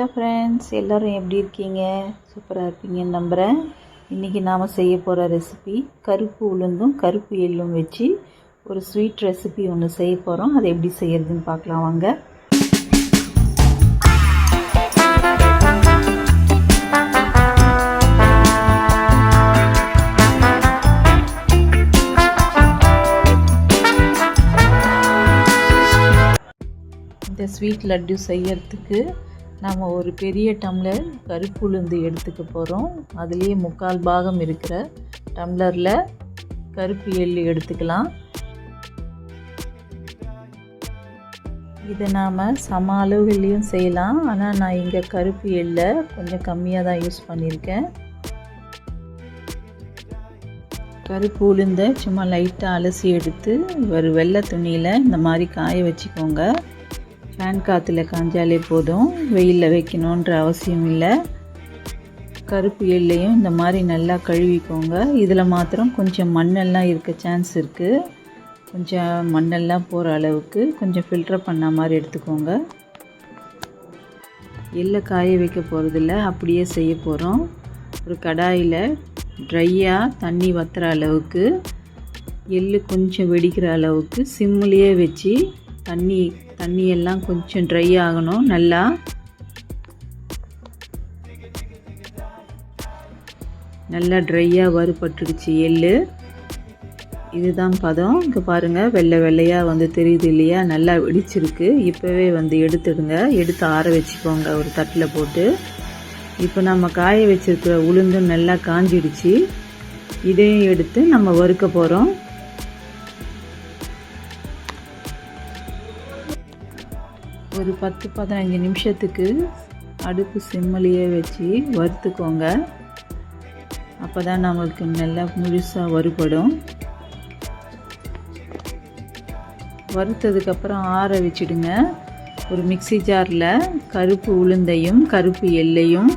Hello friends, எல்லோரும் எப்படி இருக்கீங்க? சூப்பராக இருப்பீங்கன்னு நம்புகிறேன். இன்றைக்கி நாம் செய்ய போகிற ரெசிபி கருப்பு உளுந்தும் கருப்பு எள்ளும் வச்சு ஒரு ஸ்வீட் ரெசிபி ஒன்று செய்ய போகிறோம். அதை எப்படி செய்யறதுன்னு பார்க்கலாம் வாங்க. இந்த ஸ்வீட் லட்டு செய்யறதுக்கு நாம் ஒரு பெரிய டம்ளர் கருப்பு உளுந்து எடுத்துக்க போகிறோம். அதுலேயே 3/4 பாகம் இருக்கிற டம்ளரில் கருப்பு எள்ளு எடுத்துக்கலாம். இதை நாம் சம அளவுகள்லேயும் செய்யலாம். ஆனால் நான் இங்கே கருப்பு எள்ளை கொஞ்சம் கம்மியாக தான் யூஸ் பண்ணியிருக்கேன். கருப்பு உளுந்தை சும்மா லைட்டாக அலசி எடுத்து ஒரு வெள்ளை துணியில் இந்த மாதிரி காய வச்சுக்கோங்க. ஃபேன் காற்றுல காஞ்சாலே போதும், வெயிலில் வைக்கணுன்ற அவசியம் இல்லை. கருப்பு எள்ளையும் இந்த மாதிரி நல்லா கழுவிக்கோங்க. இதில் மாத்திரம் கொஞ்சம் மண்ணெல்லாம் இருக்க சான்ஸ் இருக்குது. கொஞ்சம் மண்ணெல்லாம் போகிற அளவுக்கு கொஞ்சம் ஃபில்டர் பண்ண மாதிரி எடுத்துக்கோங்க. எள்ளை காய வைக்க போகிறதில்ல, அப்படியே செய்ய போகிறோம். ஒரு கடாயில் ட்ரையாக தண்ணி வற்றுற அளவுக்கு, எள்ளு கொஞ்சம் வெடிக்கிற அளவுக்கு சிம்மிலேயே வச்சு தண்ணியெல்லாம் கொஞ்சம் ட்ரை ஆகணும். நல்லா ட்ரையாக வறுபட்டுடுச்சு எள்ளு. இதுதான் பதம். இங்கே பாருங்கள், வெள்ளை வெள்ளையாக வந்து தெரியுது இல்லையா? நல்லா வெடிச்சிருக்கு. இப்போவே வந்து எடுத்துடுங்க. எடுத்து ஆற வச்சுக்கோங்க ஒரு தட்டில் போட்டு. இப்போ நம்ம காய வச்சுருக்கிற உளுந்தும் நல்லா காஞ்சிடுச்சு. இதையும் எடுத்து நம்ம வறுக்க போகிறோம். ஒரு 10-15 நிமிஷத்துக்கு அடுப்பு சிம்மிலேயே வச்சு வறுத்துக்கோங்க. அப்போ தான் நம்மளுக்கு நல்லா முழுசாக வறுபடும். வறுத்ததுக்கப்புறம் ஆற வச்சுடுங்க. ஒரு மிக்ஸி ஜாரில் கருப்பு உளுந்தையும் கருப்பு எள்ளையும்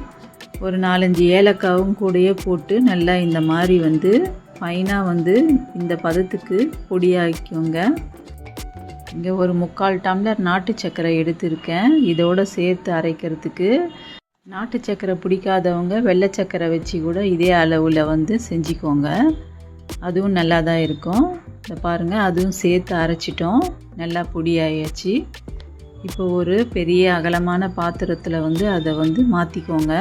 ஒரு 4-5 ஏலக்காவும் கூடயே போட்டு நல்லா இந்த மாதிரி வந்து ஃபைனாக வந்து இந்த பதத்துக்கு பொடியாக்கிக்கோங்க. இங்கே ஒரு 3/4 டம்ளர் நாட்டு சர்க்கரை எடுத்திருக்கேன். இதோடு சேர்த்து அரைக்கிறதுக்கு. நாட்டு சர்க்கரை பிடிக்காதவங்க வெள்ளை சர்க்கரை வச்சு கூட இதே அளவில் வந்து செஞ்சுக்கோங்க. அதுவும் நல்லா தான் இருக்கும். இதை பாருங்கள், அதுவும் சேர்த்து அரைச்சிட்டோம். நல்லா பொடியாயாச்சு. இப்போ ஒரு பெரிய அகலமான பாத்திரத்தில் வந்து அதை வந்து மாற்றிக்கோங்க.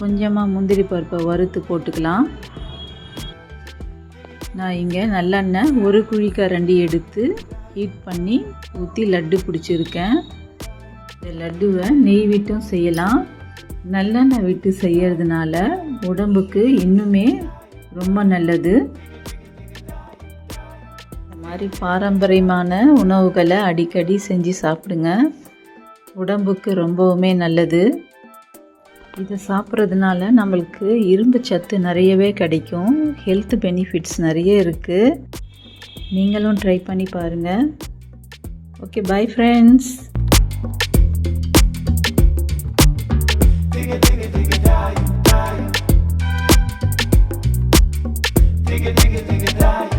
கொஞ்சமாக முந்திரி பருப்பை வறுத்து போட்டுக்கலாம். நான் இங்கே நல்லெண்ணெய் 1 குழிக்கரண்டி எடுத்து ஹீட் பண்ணி ஊற்றி லட்டு பிடிச்சிருக்கேன். இந்த லட்டுவை நெய் விட்டும் செய்யலாம். நல்லெண்ணெய் விட்டு செய்யறதுனால உடம்புக்கு இன்னுமே ரொம்ப நல்லது. இந்த மாதிரி பாரம்பரியமான உணவுகளை அடிக்கடி செஞ்சு சாப்பிடுங்க. உடம்புக்கு ரொம்பவுமே நல்லது. இதை சாப்பிட்றதுனால நம்மளுக்கு இரும்பு சத்து நிறையவே கிடைக்கும். ஹெல்த் பெனிஃபிட்ஸ் நிறைய இருக்குது. நீங்களும் ட்ரை பண்ணி பாருங்கள். Okay, bye friends. Digga, digga, digga, digga,